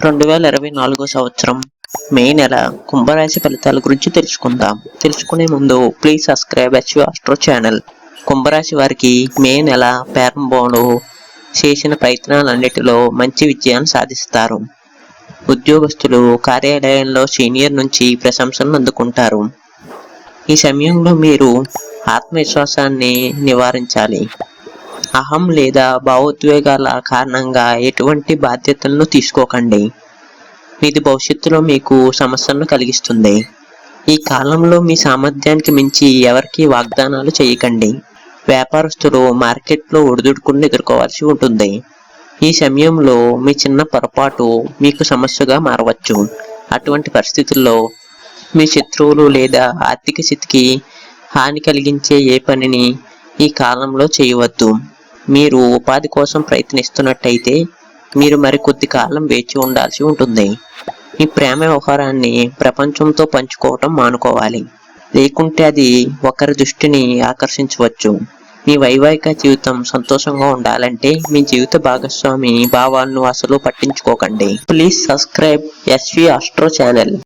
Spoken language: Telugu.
2024 సంవత్సరం మే నెల కుంభరాశి ఫలితాల గురించి తెలుసుకునే ముందు please subscribe SV astro channel. కుంభరాశి వారికి మే నెల ప్రారంభంలో చేసిన ప్రయత్నాలన్నిటిలో మంచి విజయాన్ని సాధిస్తారు. ఉద్యోగస్తులు కార్యాలయంలో సీనియర్ నుంచి ప్రశంసలను అందుకుంటారు. ఈ సమయంలో మీరు ఆత్మవిశ్వాసాన్ని నివారించాలి. అహం లేదా భావోద్వేగాల కారణంగా ఎటువంటి బాధ్యతలను తీసుకోకండి. ఇది భవిష్యత్తులో మీకు సమస్యలను కలిగిస్తుంది. ఈ కాలంలో మీ సామర్థ్యానికి మించి ఎవరికి వాగ్దానాలు చేయకండి. వ్యాపారస్తులు మార్కెట్లో ఒడిదుడుకులను ఎదుర్కోవాల్సి ఉంటుంది. ఈ సమయంలో మీ చిన్న పొరపాటు మీకు సమస్యగా మారవచ్చు. అటువంటి పరిస్థితుల్లో మీ శత్రువులు లేదా ఆర్థిక స్థితికి హాని కలిగించే ఏ పనిని ఈ కాలంలో చేయవద్దు. మీరు ఉపాధి కోసం ప్రయత్నిస్తున్నట్టయితే మీరు మరికొద్ది కాలం వేచి ఉండాల్సి ఉంటుంది. మీ ప్రేమ వ్యవహారాన్ని ప్రపంచంతో పంచుకోవటం మానుకోవాలి, లేకుంటే అది ఒకరి దృష్టిని ఆకర్షించవచ్చు. మీ వైవాహిక జీవితం సంతోషంగా ఉండాలంటే మీ జీవిత భాగస్వామి భావాలను అసలు పట్టించుకోకండి. Please subscribe SV astro channel.